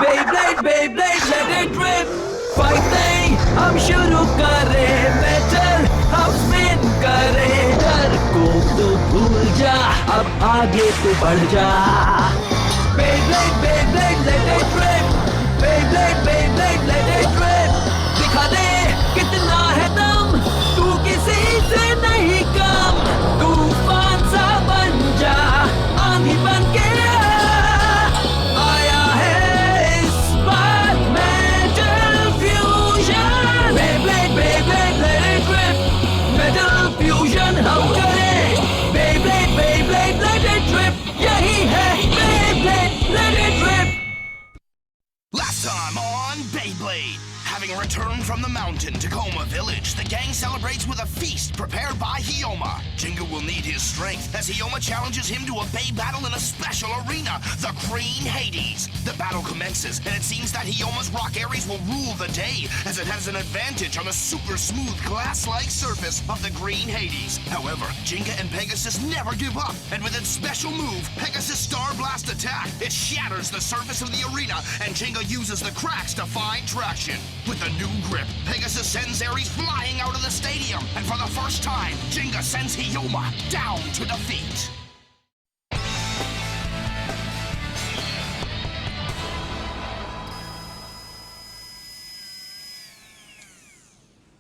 Beyblade, Beyblade, let it rip. Fighting, हम शुरू करें. Metal, हम spin करें. डर को तो भूल जा, अब आगे तो बढ़ जा. Beyblade, Beyblade, let it rip. Beyblade, Beyblade, let it rip. दिखा दे कितना है दम, तू किसी से नहीं कम. तूफान सा बन जा, आंधी बन के आया है इस बार Metal Fusion. Beyblade, Beyblade, let it rip. Metal Fusion हम करें. Beyblade, Beyblade, let it rip. यही है Beyblade, let it rip. Last time on Beyblade. Having returned from the mountain, Tacoma Village, the gang celebrates with a feast prepared by Hyoma. Jinga will need his strength as Hyoma challenges him to a Bey battle in a special arena, the Green Hades. The battle commences, and it seems that Hyoma's Rock Aries will rule the day, as it has an advantage on the super smooth glass-like surface of the Green Hades. However, Jinga and Pegasus never give up, and with its special move, Pegasus Star Blast attack, it shatters the surface of the arena, and Jinga uses the cracks to find traction. With a new grip, Pegasus sends Aries flying out of the stadium, and for the first time, Jinga sends Hyoma down to defeat.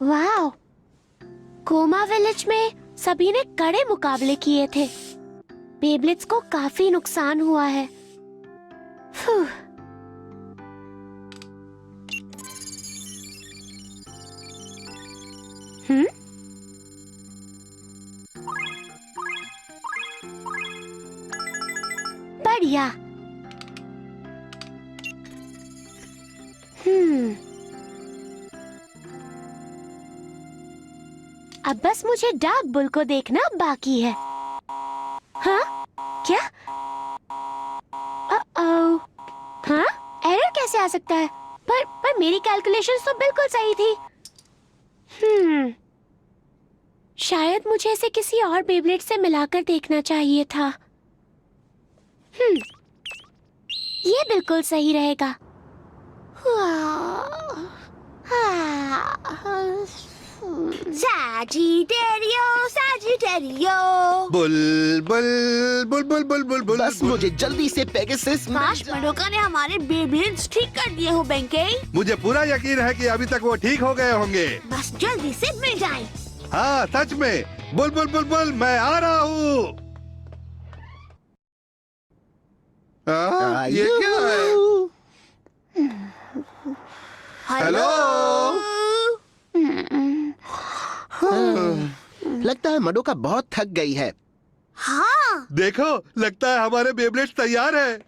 वाह! Coma village में सभी ने कड़े मुकाबले किए थे. बेब्लिट्स को काफी नुकसान हुआ है. बढ़िया. अब बस मुझे डार्क बुल को देखना बाकी है. हाँ? क्या? हाँ? एरर कैसे आ सकता है? पर मेरी कैलकुलेशंस तो बिल्कुल सही थी. शायद मुझे इसे किसी और बेब्लेड से मिलाकर देखना चाहिए था. ये बिल्कुल सही रहेगा. Sagittario, Sagittario. Bull bull bull bull bull bull bull. बस मुझे जल्दी से पेगासस काश मडोका ने हमारे बेब्लेड्स ठीक कर दिए हो बेंके. मुझे पूरा यकीन है कि अभी तक वो ठीक हो गए होंगे. बस जल्दी से मिल जाएं. हाँ सच में. बुल बुल बुल बुल मैं आ रहा हूँ. ये क्या है? हेलो. लगता है मडोका बहुत थक गई है. हाँ. देखो लगता है हमारे बेब्लेड्स तैयार है,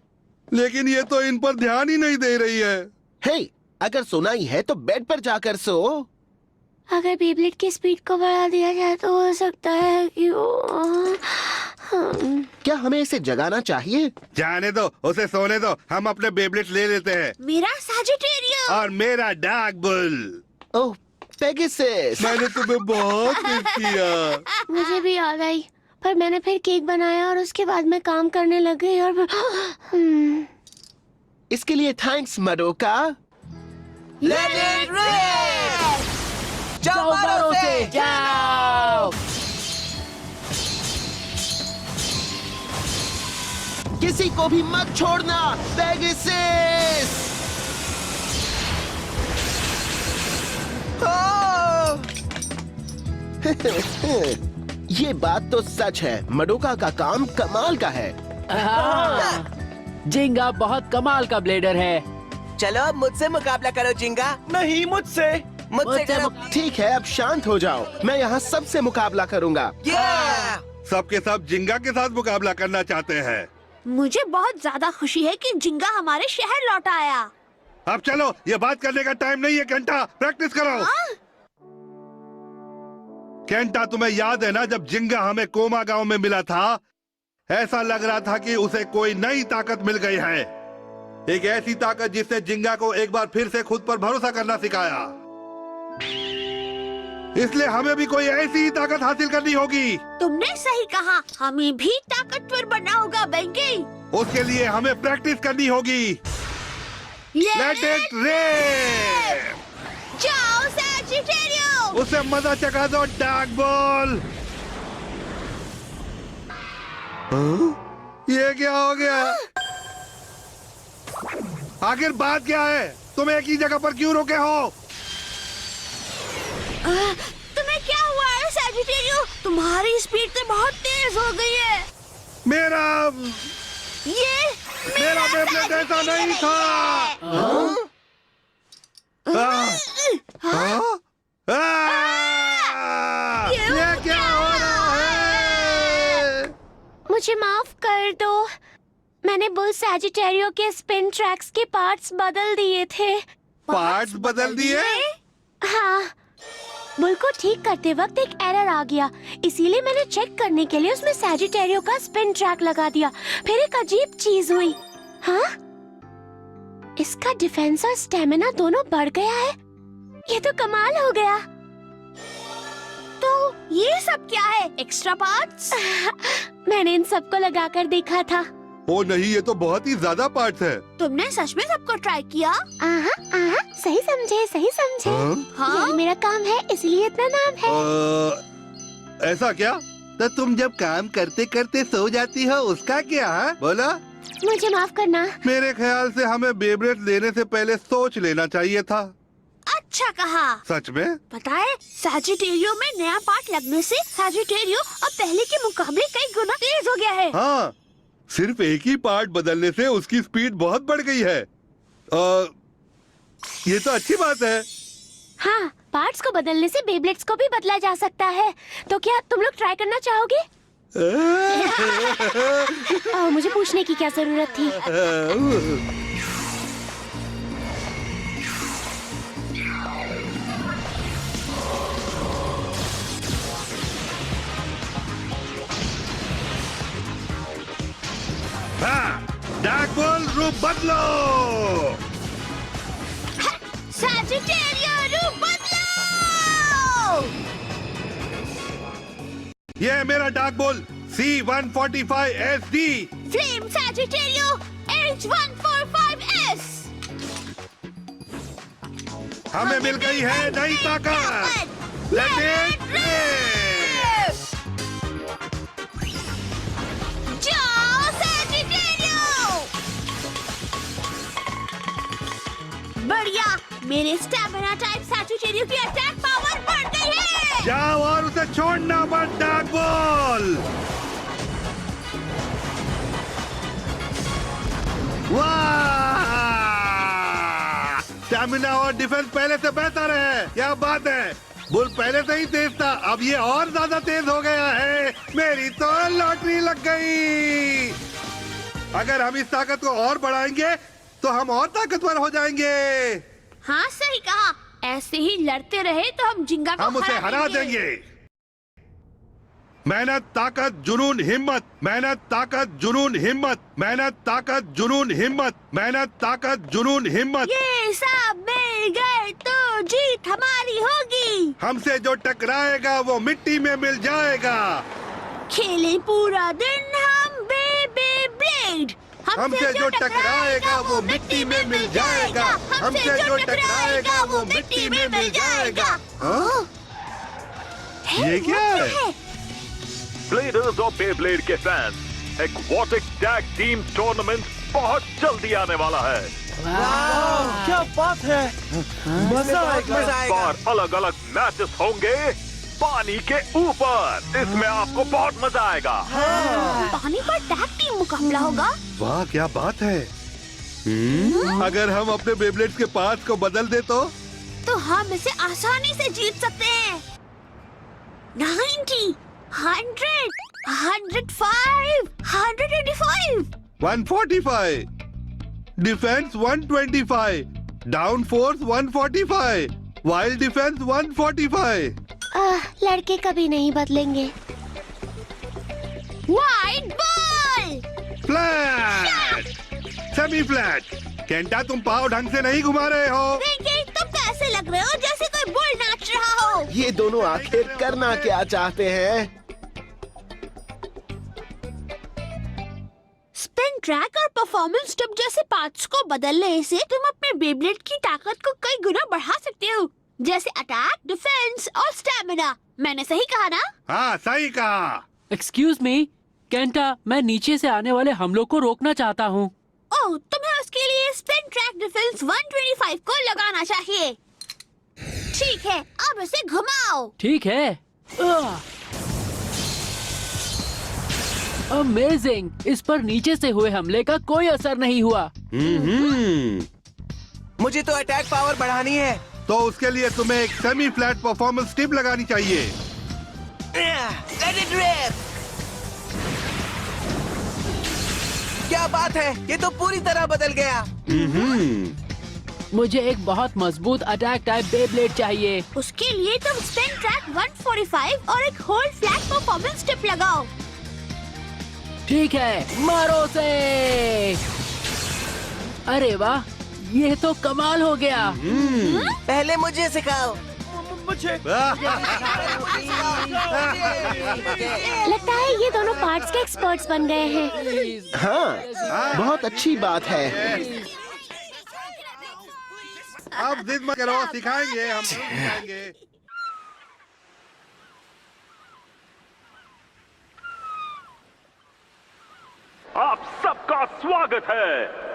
लेकिन ये तो इन पर ध्यान ही नहीं दे रही है. हे, अगर सोना ही है तो बेड पर जाकर सो. अगर बेब्लेड की स्पीड को बढ़ा दिया जाए तो हो सकता है कि क्या हमें इसे जगाना चाहिए? जाने दो, उसे सोने दो. हम अपने बेब्लेड्स ले लेते हैं. मेरा सजिटेरियो. और मेरा डार्क बुल. ओह पेगासस, मैंने तुम्हें बहुत मिस किया. मुझे भी याद आई, पर मैंने फिर केक बनाया और उसके बाद मैं काम करने लग गई और इसके लिए थैंक्स मडोका. Let it rip! जाओ मारो से जाओ! किसी को भी मत छोड़ना पेगासस. ये बात तो सच है. मडोका का काम कमाल का है. जिंगा बहुत कमाल का ब्लेडर है. चलो अब मुझसे मुकाबला करो जिंगा. नहीं मुझसे. मुझसे करो. ठीक है अब शांत हो जाओ. मैं यहाँ सबसे मुकाबला करूँगा. सबके सब जिंगा के साथ मुकाबला करना चाहते हैं. मुझे बहुत ज्यादा खुशी है कि जिंगा हमारे शहर लौट आया. अब चलो, ये बात करने का टाइम नहीं है. घंटा प्रैक्टिस करो. केंटा तुम्हें याद है ना, जब जिंगा हमें कोमा गांव में मिला था, ऐसा लग रहा था कि उसे कोई नई ताकत मिल गई है. एक ऐसी ताकत जिसने जिंगा को एक बार फिर से खुद पर भरोसा करना सिखाया. इसलिए हमें भी कोई ऐसी ही ताकत हासिल करनी होगी. तुमने सही कहा. हमें भी ताकतवर बनना होगा बेंकी. उसके लिए हमें प्रैक्टिस करनी होगी. Let it rip. जाओ सैजिटेरियो। उसे मजा चखा दो डार्क बॉल। ये क्या हो गया? आखिर बात क्या है? तुम एक ही जगह पर क्यों रुके हो? तुम्हें क्या हुआ है सैजिटेरियो? तुम्हारी स्पीड तो बहुत तेज हो गई है। मेरा बेब्लेड ऐसा नहीं था। ये क्या हो रहा है? मुझे माफ कर दो। मैंने बुल सैजिटेरियो के स्पिन ट्रैक्स के पार्ट्स बदल दिए थे। पार्ट्स बदल दिए? हाँ, बुल को ठीक करते वक्त एक एरर आ गया, इसीलिए मैंने चेक करने के लिए उसमें सैजिटेरियो का स्पिन ट्रैक लगा दिया। फिर एक अजीब चीज हुई। हाँ, इसका डिफेंस और स्टेमिना दोनों बढ़ गया है। ये तो कमाल हो गया। तो ये सब क्या है? Extra parts? मैंने इन सबको लगाकर देखा था। ओ नहीं, ये तो बहुत ही ज्यादा पार्ट्स है। तुमने सच में सबको ट्राई किया? सही समझे, सही समझे। हाँ? यही मेरा काम है, इसलिए इतना नाम है। ऐसा क्या? तो तुम जब काम करते करते सो जाती हो, उसका क्या है? बोला। मुझे माफ करना। मेरे ख्याल से हमें बेब्लेड लेने से पहले सोच लेना चाहिए था। अच्छा कहा। सच में? पता है, सैजिटेरियो में नया पार्ट लगने से सैजिटेरियो अब पहले के मुकाबले कई गुना तेज हो गया है। हाँ, सिर्फ एक ही पार्ट बदलने से उसकी स्पीड बहुत बढ़ गई है। ये तो अच्छी बात है। हाँ, पार्ट्स को बदलने से बेब्लेड्स को भी बदला जा सकता है। तो क्या तुम लोग ट्राई करना चाहोगे? मुझे पूछने की क्या जरूरत थी? डार्क बॉल रूप बदलो। सैजिटेरियो रूप बदलो। ये है मेरा dark ball C145 SD। Flame Sagittario H145S। हमें मिल गई है नई ताकत। Let it rip. जाओ सैजिटेरियो। बढ़िया, मेरे स्टैमिना टाइप सैजिटेरियो की अटैक पावर बढ़ गई है। जाओ और उसे छोड़ना मत डार्क बॉल। वाह! स्टैमिना और डिफेंस पहले से बेहतर है। क्या बात है? बुल पहले से ही तेज था, अब ये और ज्यादा तेज हो गया है। मेरी तो लॉटरी लग गई। अगर हम इस ताकत को और बढ़ाएंगे तो हम और ताकतवर हो जाएंगे। हाँ सही कहा। ऐसे ही लड़ते रहे तो हम जिंगा को हम उसे हरा देंगे। मेहनत, ताकत, जुनून, हिम्मत। मेहनत, ताकत, जुनून, हिम्मत। मेहनत, ताकत, जुनून, हिम्मत। मेहनत, ताकत, जुनून, हिम्मत। ये सब मिल गए तो जीत हमारी होगी। हमसे जो टकराएगा वो मिट्टी में मिल जाएगा। खेले पूरा दिन हम बेब्लेड। हमसे जो टकराएगा वो मिट्टी में मिल जाएगा। हमसे जो टकराएगा वो मिट्टी में मिल जाएगा। हाँ? ये क्या है? ब्लेडर्स और बेब्लेड के fans, aquatic tag team tournament बहुत जल्दी आने वाला है। क्या बात है, मजा आएगा। इस बार अलग अलग मैचेस होंगे पानी के ऊपर। इसमें आपको बहुत मजा आएगा। पानी पर टैग टीम मुकाबला होगा। वाह, क्या बात है। अगर हम अपने बेब्लेड्स के पार्ट्स को बदल दे तो हम इसे आसानी से जीत सकते हैं। 90, 100, 105, 185, 145, defence 125, down force 145, wild defence 145। लड़के कभी नहीं बदलेंगे। Wide ball, flat, semi flat. Kenta, तुम पाव ढंग से नहीं घुमा रहे हो। देखिए, तुम कैसे लग रहे हो जैसे कोई बुल नाच रहा हो। ये दोनों आखिर करना क्या चाहते हैं? स्पिन ट्रैक और परफॉर्मेंस टिप जैसे पार्ट्स को बदलने से तुम अपने बेब्लेड की ताकत को कई गुना बढ़ा सकते हो, जैसे अटैक, डिफेंस और स्टैमिना। मैंने सही कहा ना? हाँ सही कहा। एक्सक्यूज मी, केंटा, मैं नीचे से आने वाले हमलों को रोकना चाहता हूँ। ओह, तुम्हें उसके लिए स्पिन ट्रैक डिफेंस 125 को लगाना चाहिए। ठीक है, अब इसे घुमाओ। ठीक है। अमेजिंग! इस पर नीचे से हुए हमले का कोई असर नहीं हुआ। मुझे तो अटैक पावर बढ़ानी है। तो उसके लिए तुम्हें एक सेमी फ्लैट परफॉर्मेंस टिप लगानी चाहिए। Let it rip! क्या बात है, ये तो पूरी तरह बदल गया। मुझे एक बहुत मजबूत अटैक टाइप बेब्लेड चाहिए। उसके लिए तुम स्पिन ट्रैक 145 और एक होल्ड फ्लैट परफॉर्मेंस टिप लगाओ। ठीक है, मारो से। अरे वाह, ये तो कमाल हो गया। पहले मुझे सिखाओ। मुझे। लगता है ये दोनों पार्ट्स के एक्सपर्ट्स बन गए हैं। हाँ, बहुत अच्छी बात है। अब जिद मत करो, सिखाएंगे हम सिखाएंगे। आप सबका स्वागत है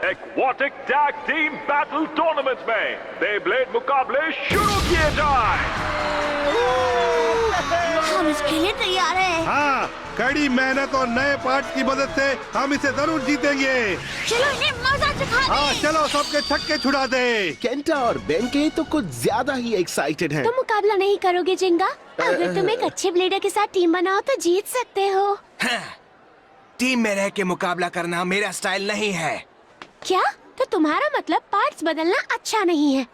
aquatic tag team battle tournament में। बेब्लेड मुकाबले शुरू किए जाएं। हम इसके लिए तैयार हैं। हाँ, कड़ी मेहनत और नए पार्ट की मदद से हम इसे जरूर जीतेंगे। चलो इन्हें मजा चखा दें। हाँ चलो, सबके छक्के छुड़ा दे। केंटा और बेंके तो कुछ ज्यादा ही एक्साइटेड हैं। तुम मुकाबला नहीं करोगे जिंगा? अगर तुम एक अच्छे ब्लेडर के साथ टीम बनाओ तो जीत सकते हो। टीम में रह के मुकाबला करना मेरा स्टाइल नहीं है। क्या? तो तुम्हारा मतलब पार्ट्स बदलना अच्छा नहीं है?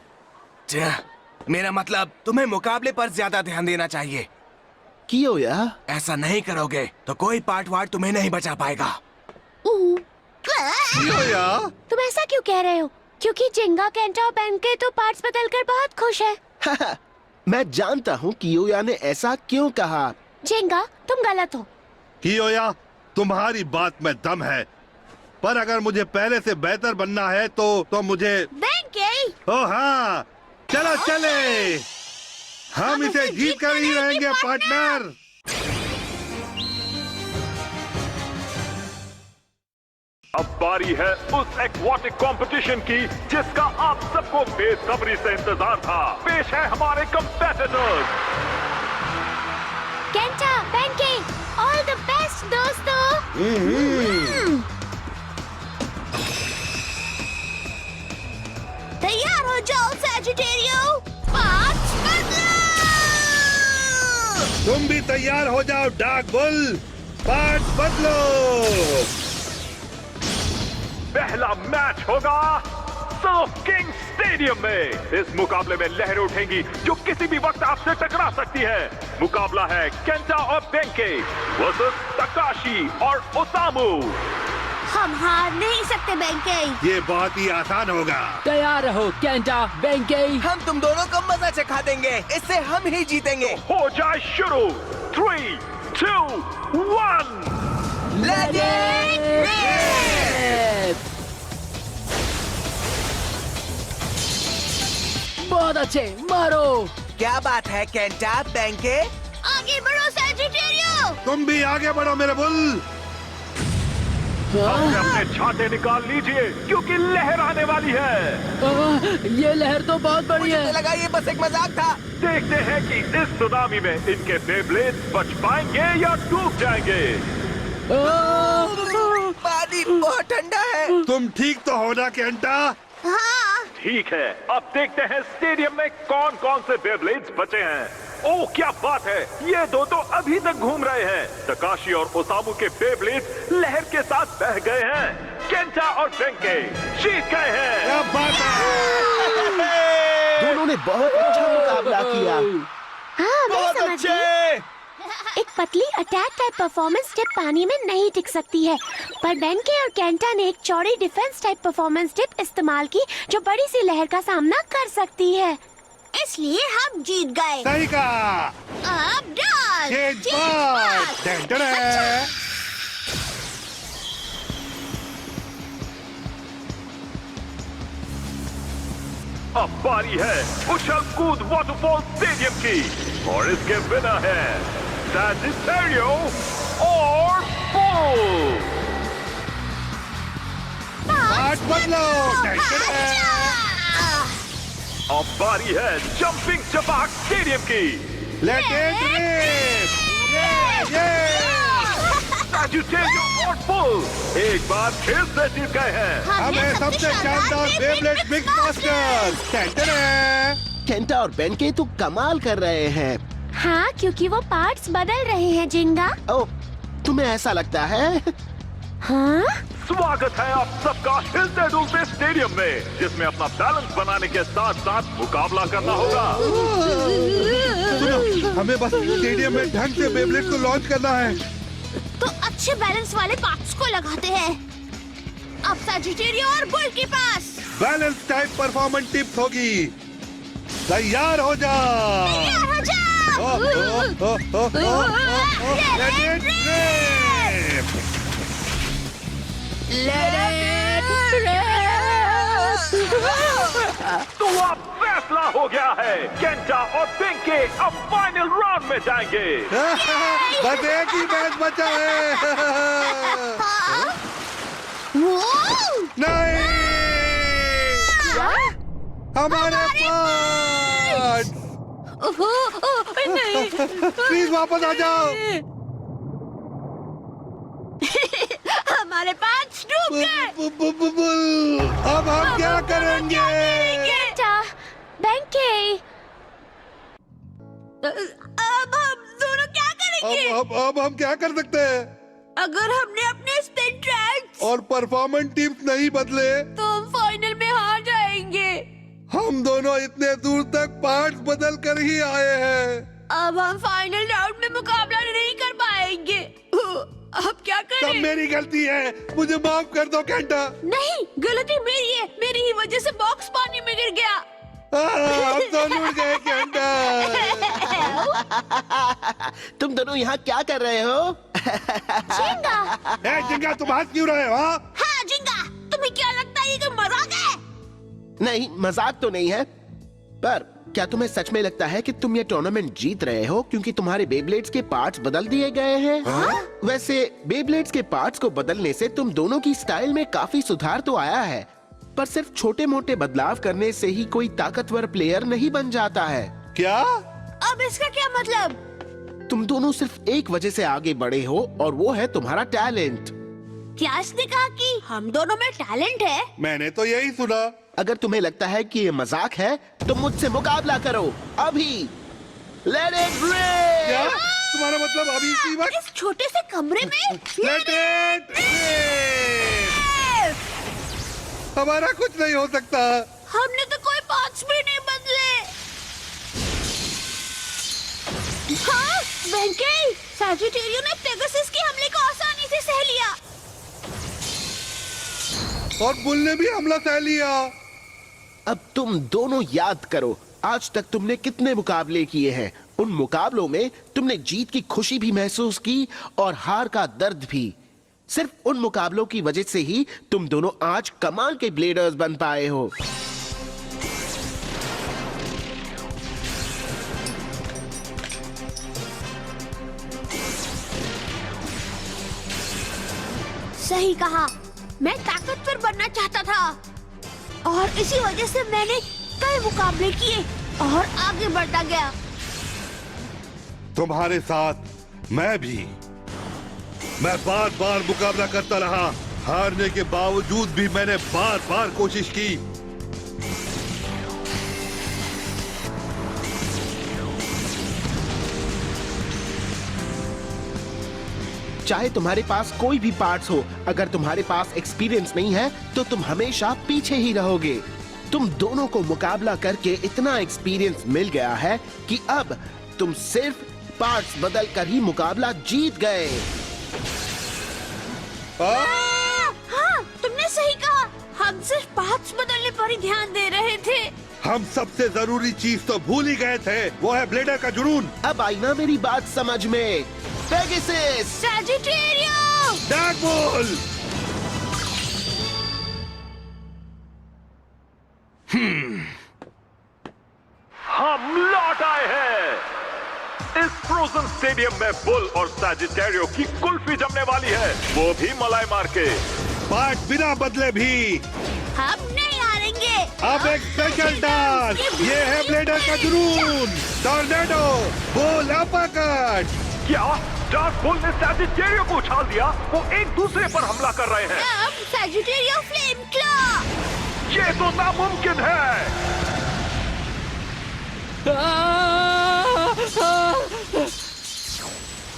मेरा मतलब तुम्हें मुकाबले पर ज्यादा ध्यान देना चाहिए। कियोया, ऐसा नहीं करोगे तो कोई पार्ट वार्ट तुम्हें नहीं बचा पाएगा। कियोया, तुम ऐसा क्यों कह रहे हो? क्योंकि जिंगा, केंटा और बेंके तो पार्ट्स बदलकर बहुत खुश है। मैं जानता हूँ कियोया ने ऐसा क्यों कहा। जिंगा, तुम गलत हो। कियोया, तुम्हारी बात में दम है, पर अगर मुझे पहले से बेहतर बनना है तो मुझे। बेंके! ओ हाँ, चलो चले, हम इसे जीत कर ही रहेंगे पार्टनर। अब बारी है उस एक्वाटिक कंपटीशन की जिसका आप सबको बेसब्री से इंतजार था। पेश है हमारे competitors. Kenta, Benkei, all the best दोस्तों। तैयार हो जाओ सैजिटेरियो, पार्ट्स बदलो। तुम भी तैयार हो जाओ डार्क बुल, पार्ट बदलो। पहला मैच होगा सर्फ किंग स्टेडियम में। इस मुकाबले में लहरें उठेंगी जो किसी भी वक्त आपसे टकरा सकती है। मुकाबला है केंटा और बेंके वर्सेस तकाशी और ओसामू। हम हार नहीं सकते बेंके। ये बहुत ही आसान होगा। तैयार रहो केंटा, बेंके। हम तुम दोनों को मजा चखा देंगे, इससे हम ही जीतेंगे। हो जाए शुरू। 3, 2, 1। बहुत अच्छे, मारो। क्या बात है केंटा, बेंके? आगे बढ़ो सैजिटेरियो। तुम भी आगे बढ़ो मेरे बुल। अपने छाते निकाल लीजिए क्योंकि लहर आने वाली है। ये लहर तो बहुत बड़ी मुझे तो है। लगा ये बस एक मजाक था। देखते हैं कि इस सुनामी में इनके बेब्लेड्स बच पाएंगे या डूब जाएंगे। पानी बहुत ठंडा है। तुम ठीक तो हो ना केंटा? हाँ। ठीक है, अब देखते हैं स्टेडियम में कौन कौन से बेब्लेड्स बचे हैं। ओह क्या बात है, ये दो तो अभी तक घूम रहे हैं। तकाशी और ओसामू के बेब्लेड्स लहर के साथ बह गए हैं। केंटा और बेंके जीत गए हैं। क्या बात है। दोनों ने बहुत अच्छा मुकाबला किया। हाँ, मैं समझ गई। एक पतली अटैक टाइप परफॉर्मेंस टिप पानी में नहीं टिक सकती है, पर बेंके और केंटा ने एक चौड़ी डिफेंस टाइप परफॉर्मेंस टिप इस्तेमाल की जो बड़ी सी लहर का सामना कर सकती है। इसलिए हम जीत गए। सही कहा। अब डाल। Change part. अब बारी है उछल कूद वाटरफॉल स्टेडियम की और इसके विनर है सैजिटेरियो और बुल। पार्ट बदलो। अब बारी है जंपिंग चपाक स्टेडियम की। Let it rip. सैजिटेरियो और बुल एक बार फिर से जीत गए हैं। हम हैं सबसे शानदार बेब्लेड मिक्स मास्टर। केंटा और बेंके तो कमाल कर रहे हैं। हाँ, क्योंकि वो पार्ट्स बदल रहे हैं जिंगा। ओ, तुम्हें ऐसा लगता है? हाँ? स्वागत है आप सबका हिलते डुलते स्टेडियम में, जिसमें अपना बैलेंस बनाने के साथ साथ मुकाबला करना होगा। सुनो, हमें बस स्टेडियम में ढंग से बेब्लेड को लॉन्च करना है। तो अच्छे बैलेंस वाले पार्ट्स को लगाते हैं। अब सैजिटेरियो और बुल के पास बैलेंस टाइप परफॉर्मेंस टिप्स होगी। तैयार हो जा। तैयार हो जाओ। Let it rip। तो अब फैसला हो गया है, केंटा और बेंके अब फाइनल राउंड में जाएंगे। बस एक ही मैच बचा है। नहीं, हमारे पास। नहीं। प्लीज वापस आ जाओ। हमारे पास डूब गए। अब हम क्या करेंगे? केंटा, बेंके, अब हम दोनों क्या करेंगे? अब हम क्या कर सकते हैं? अगर हमने अपने स्पिन ट्रैक्स और परफॉर्मेंस टिप्स नहीं बदले तो हम फाइनल में हार जाएंगे। हम दोनों इतने दूर तक पार्ट्स बदल कर ही आए हैं। अब हम फाइनल राउंड में मुकाबला नहीं कर पाएंगे। अब क्या सब करें? मेरी गलती है, मुझे माफ कर दो केंटा। नहीं, गलती मेरी है। मेरी ही वजह से बॉक्स पानी में गिर गया। हम तो लूट गए केंटा। तुम दोनों यहाँ क्या कर रहे हो? जिंगा। ए जिंगा, तुम हंस क्यों रहे हो? हाँ जिंगा, तुम्हें क्या लगता है ये कोई मजाक है? नहीं, मजाक तो नहीं है, पर क्या तुम्हें सच में लगता है कि तुम ये टूर्नामेंट जीत रहे हो क्योंकि तुम्हारे बेब्लेड्स के पार्ट्स बदल दिए गए हैं? वैसे बेब्लेड्स के पार्ट्स को बदलने से तुम दोनों की स्टाइल में काफी सुधार तो आया है, पर सिर्फ छोटे मोटे बदलाव करने से ही कोई ताकतवर प्लेयर नहीं बन जाता है। क्या? अब इसका क्या मतलब? तुम दोनों सिर्फ एक वजह से आगे बढ़े हो और वो है तुम्हारा टैलेंट। क्या इसने कहा कि हम दोनों में टैलेंट है? मैंने तो यही सुना। अगर तुम्हें लगता है कि ये मजाक है तो मुझसे मुकाबला करो अभी। लेट इट क्या? रिप। तुम्हारा मतलब अभी इसी वक्त? इस छोटे से कमरे में? Let it rip. हमारा कुछ नहीं हो सकता। हमने तो कोई पार्ट्स भी नहीं बदले। हाँ, बेंके, सैजिटेरियो ने पेगासस के हमले को आसानी से सह लिया। और बुल ने भी हमला सह लिया। अब तुम दोनों याद करो, आज तक तुमने कितने मुकाबले किए हैं। उन मुकाबलों में तुमने जीत की खुशी भी महसूस की और हार का दर्द भी। सिर्फ उन मुकाबलों की वजह से ही तुम दोनों आज कमाल के ब्लेडर्स बन पाए हो। सही कहा, मैं ताकतवर बनना चाहता था और इसी वजह से मैंने कई मुकाबले किए और आगे बढ़ता गया। तुम्हारे साथ मैं भी। मैं बार बार मुकाबला करता रहा, हारने के बावजूद भी मैंने बार बार कोशिश की। चाहे तुम्हारे पास कोई भी पार्ट्स हो, अगर तुम्हारे पास एक्सपीरियंस नहीं है तो तुम हमेशा पीछे ही रहोगे। तुम दोनों को मुकाबला करके इतना एक्सपीरियंस मिल गया है कि अब तुम सिर्फ पार्ट्स बदल कर ही मुकाबला जीत गए। हाँ, तुमने सही कहा, हम सिर्फ पार्ट्स बदलने पर ही ध्यान दे रहे थे। हम सबसे जरूरी चीज तो भूल ही गए थे, वो है ब्लेडर का जुनून। अब आई ना मेरी बात समझ में? Pegasus, Sagittario, dark bull. हम लौट आए हैं। इस फ्रोजन स्टेडियम में बुल और सैजिटेरियो की कुल्फी जमने वाली है, वो भी मलाई मार के। पार्ट बिना बदले भी। हम नहीं हारेंगे। अब एक स्पेशल डांस, ये है ब्लेडर का जुनून। Tornado, bull uppercut. क्या डार्क बुल ने सैजिटेरियो को उछाल दिया? वो एक दूसरे पर हमला कर रहे हैं। अब सैजिटेरियो फ्लेम क्लॉ। ये तो नामुमकिन है।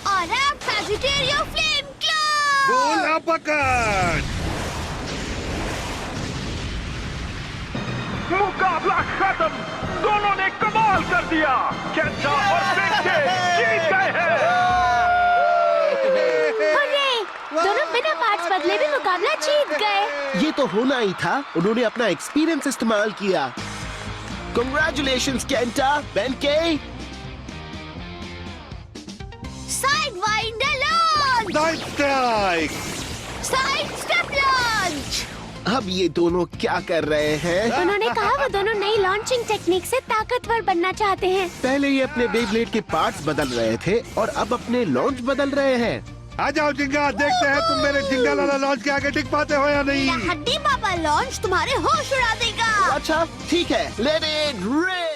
और अब सैजिटेरियो फ्लेम क्लॉ। Bull uppercut. मुकाबला खत्म। दोनों ने कमाल कर दिया। केंटा और बेंके जीत गए हैं। हुर्रे! दोनों बिना पार्ट्स बदले भी मुकाबला जीत गए। ये तो होना ही था, उन्होंने अपना एक्सपीरियंस इस्तेमाल किया। Congratulations, Kenta, Benkei. Sidewinder launch. Night strike. Side step launch. अब ये दोनों क्या कर रहे हैं? उन्होंने कहा वो दोनों नई लॉन्चिंग टेक्निक से ताकतवर बनना चाहते हैं। पहले ये अपने बेब्लेड के पार्ट्स बदल रहे थे और अब अपने लॉन्च बदल रहे हैं। आ जाओ जिंगा, देखते हैं तुम मेरे जिंगा लाला लॉन्च के आगे टिक पाते हो या नहीं। हड्डी बाबा लॉन्च तुम्हारे होश उड़ा देगा। अच्छा ठीक है, लेट इट रिप।